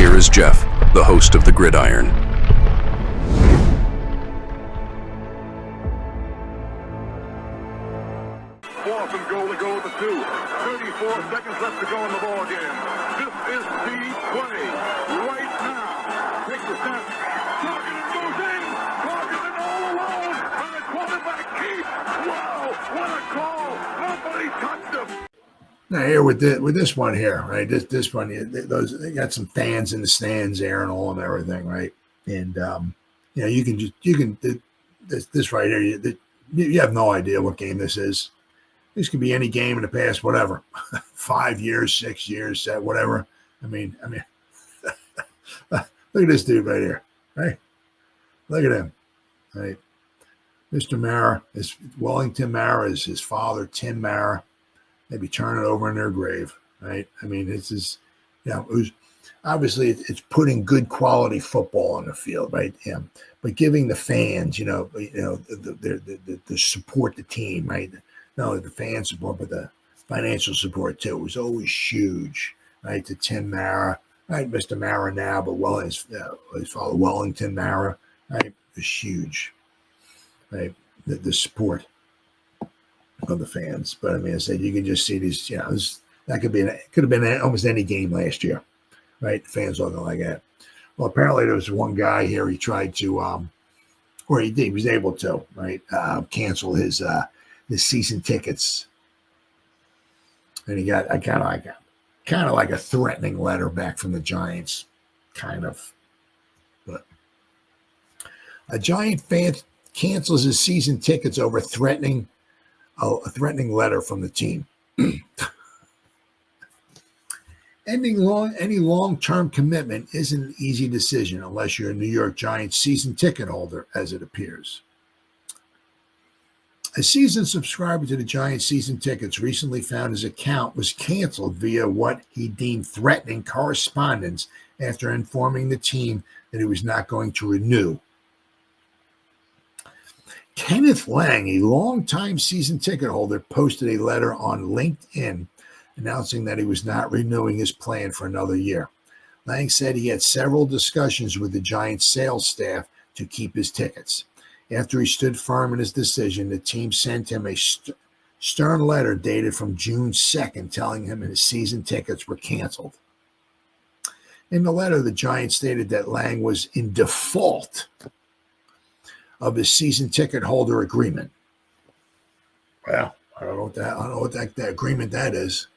here is Jeff, the host of the Gridiron. Fourth and goal to go with the 2. 34 seconds left to go in the ball game. This is the play right now. Takes the snap. Targeted goes in. Targeted all alone. And the quarterback keeps. Wow, what a call. Nobody touched him. Now here with this one here, right? This one, they got some fans in the stands there and all and everything, right? And this right here, you have no idea what game this is. This could be any game in the past, whatever, 5 years, 6 years, whatever. I mean, look at this dude right here, right? Look at him, right? Mr. Mara is Wellington Mara is his father, Tim Mara. They'd be turning over in their grave, right? I mean, it was obviously it's putting good quality football on the field, right? Yeah, but giving the fans, the support the team, right? Not only the fan support, but the financial support too. It was always huge, right? To Tim Mara, right? Mr. Mara now, but his father Wellington Mara, right? It was huge, right? The support of the fans. But I mean, I said you can just see these. That could have been almost any game last year, right? The fans looking like that. Well, apparently there was one guy here. He tried to, or he did. He was able to, right? Cancel his season tickets, and he got kind of like a threatening letter back from the Giants, kind of. But a Giant fan cancels his season tickets over a threatening letter from the team. Ending any long-term commitment isn't an easy decision unless you're a New York Giants season ticket holder, as it appears. A seasoned subscriber to the Giants season tickets recently found his account was canceled via what he deemed threatening correspondence after informing the team that he was not going to renew. Kenneth Lang, a longtime season ticket holder, posted a letter on LinkedIn announcing that he was not renewing his plan for another year. Lang said he had several discussions with the Giants sales staff to keep his tickets. After he stood firm in his decision, the team sent him a stern letter dated from June 2nd telling him his season tickets were canceled. In the letter, the Giants stated that Lang was in default of his season ticket holder agreement. Well, I don't know what that agreement that is.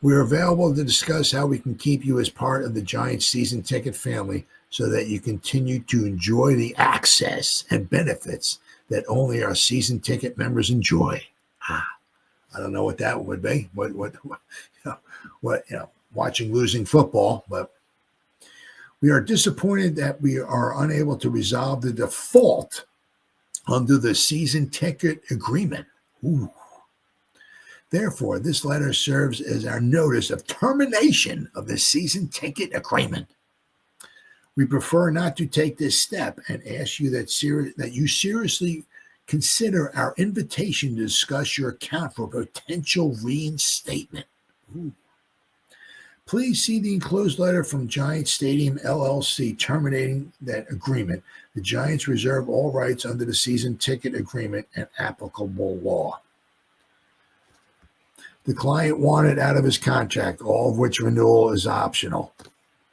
We are available to discuss how we can keep you as part of the Giants season ticket family so that you continue to enjoy the access and benefits that only our season ticket members enjoy. I don't know what that would be. Watching losing football, but we are disappointed that we are unable to resolve the default under the season ticket agreement. Ooh. Therefore, this letter serves as our notice of termination of the season ticket agreement. We prefer not to take this step and ask you that you seriously consider our invitation to discuss your account for potential reinstatement. Ooh. Please see the enclosed letter from Giants Stadium LLC terminating that agreement. The Giants reserve all rights under the season ticket agreement and applicable law. The client wanted out of his contract, all of which renewal is optional.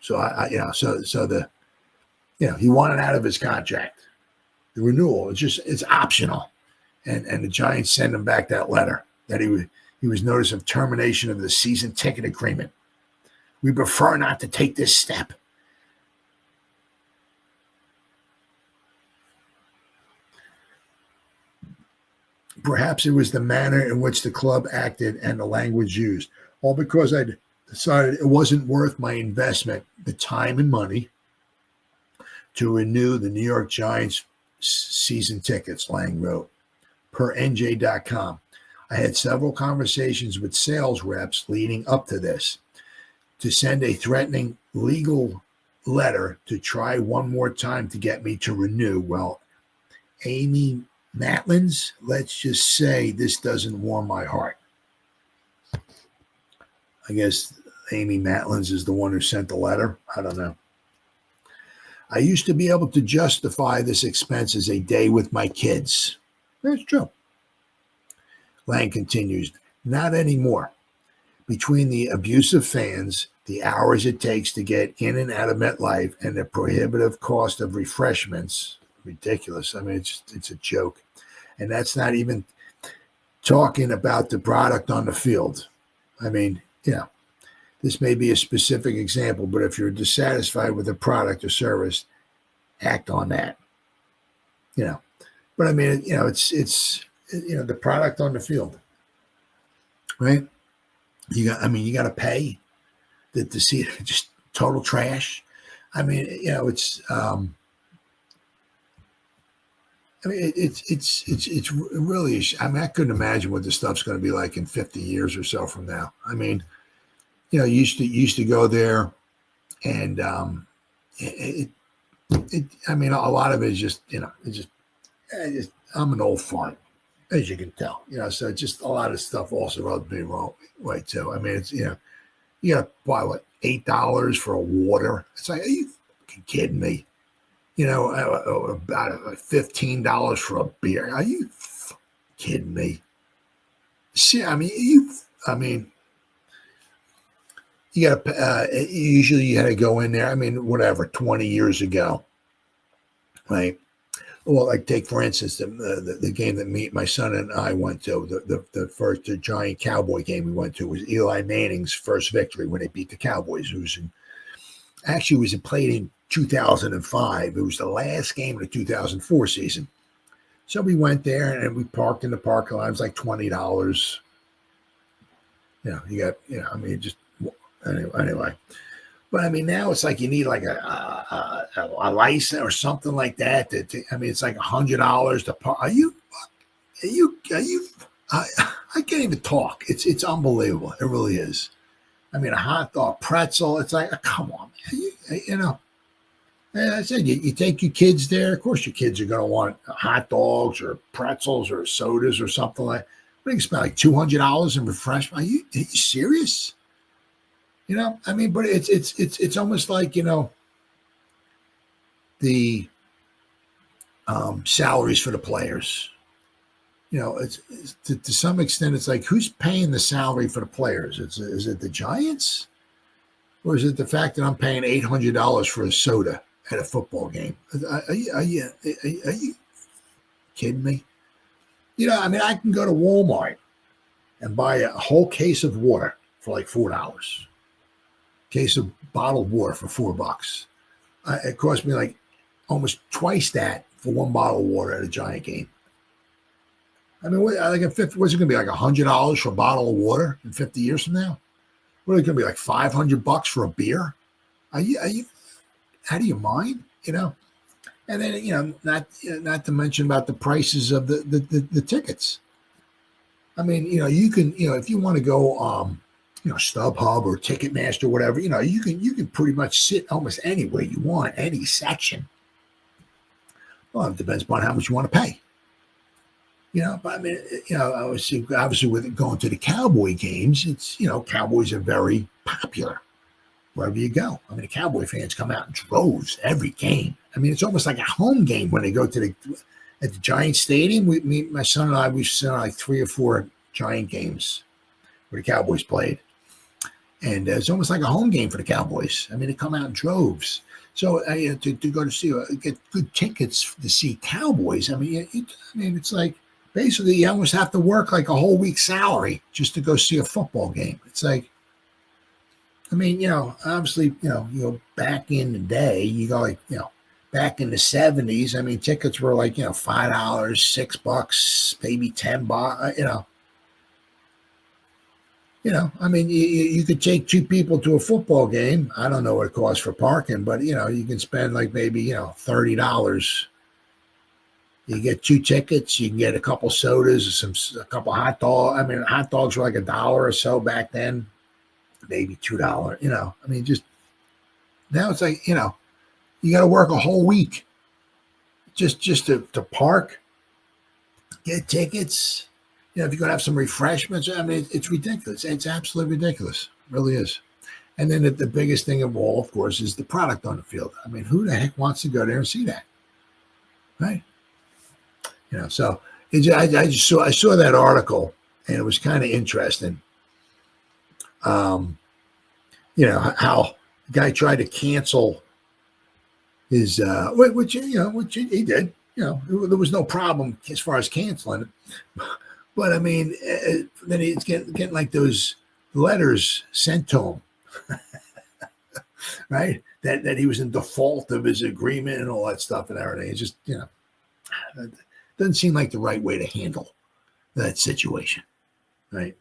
So he wanted out of his contract. The renewal it's optional, and the Giants send him back that letter that he was notice of termination of the season ticket agreement. We prefer not to take this step. Perhaps it was the manner in which the club acted and the language used, all because I decided it wasn't worth my investment, the time and money, to renew the New York Giants season tickets, Lang wrote, per NJ.com. I had several conversations with sales reps leading up to this to send a threatening legal letter to try one more time to get me to renew. Well, Amy Matlins, let's just say this doesn't warm my heart. I guess Amy Matlins is the one who sent the letter. I don't know. I used to be able to justify this expense as a day with my kids. That's true. Lang continues, not anymore. Between the abusive fans, the hours it takes to get in and out of MetLife, and the prohibitive cost of refreshments, ridiculous. I mean, it's a joke. And that's not even talking about the product on the field. I mean, this may be a specific example, but if you're dissatisfied with a product or service, act on that. But I mean, it's the product on the field, right? You got to pay to see it, just total trash. I mean, it's it's really. I mean, I couldn't imagine what this stuff's going to be like in 50 years or so from now. I mean, you used to go there, and I mean, a lot of it is just, I'm an old fart, as you can tell, so just a lot of stuff also rubs me wrong way too. I mean, it's, you got to buy what, $8 for a water. It's like, are you fucking kidding me? About $15 for a beer. Are you kidding me? See, I mean, you got to, usually you had to go in there. I mean, whatever, 20 years ago, right? Well, like take, for instance, the game that my son and I went to, the first Giant Cowboy game we went to was Eli Manning's first victory when they beat the Cowboys. It was played in 2005. It was the last game of the 2004 season. So we went there and we parked in the parking lot. It was like $20. Anyway. But I mean, now it's like you need like a license or something like that. I mean, it's like $100 to park. Are you? I can't even talk. It's unbelievable. It really is. I mean, a hot dog, pretzel. It's like, come on, man. And I said, you take your kids there. Of course, your kids are going to want hot dogs or pretzels or sodas or something like. What do you spend, like $200 in refreshment? Are you serious? I mean, but it's almost like, the salaries for the players. It's to some extent, it's like, who's paying the salary for the players? Is it the Giants? Or is it the fact that I'm paying $800 for a soda at a football game? Are you kidding me? I mean, I can go to Walmart and buy a whole case of water for like $4. Case of bottled water for $4. It cost me like almost twice that for one bottle of water at a Giant game. I mean, what's it going to be, like $100 for a bottle of water in 50 years from now? What are it going to be, like $500 for a beer? Are you out of your mind? And then not to mention about the prices of the tickets. I mean, you can, if you want to go StubHub or Ticketmaster, whatever, you can pretty much sit almost anywhere you want, any section. Well, it depends upon how much you want to pay. But I mean, obviously with going to the Cowboy games, it's, Cowboys are very popular wherever you go. I mean, the Cowboy fans come out in droves every game. I mean, it's almost like a home game when they go to at the Giants Stadium. My son and I, we've seen like 3 or 4 Giant games where the Cowboys played. And it's almost like a home game for the Cowboys. I mean, they come out in droves. So to go to get good tickets to see Cowboys, I mean, it's like basically you almost have to work like a whole week's salary just to go see a football game. It's like, I mean, obviously, back in the day, you go like, back in the 70s, I mean, tickets were like, $5, $6, maybe $10, I mean, you could take 2 people to a football game. I don't know what it costs for parking, but, you can spend like maybe, $30. You get 2 tickets. You can get a couple sodas, a couple hot dogs. I mean, hot dogs were like $1 or so back then, maybe $2. I mean, just now it's like, you got to work a whole week just to park, get tickets. If you're going to have some refreshments, I mean, it's ridiculous. It's absolutely ridiculous. It really is. And then the biggest thing of all, of course, is the product on the field. I mean, who the heck wants to go there and see that, right? So I saw that article, and it was kind of interesting. How the guy tried to cancel his, which he did. There was no problem as far as canceling it. But I mean, then he's getting like those letters sent to him, right? That he was in default of his agreement and all that stuff and everything. It's just, it doesn't seem like the right way to handle that situation, right?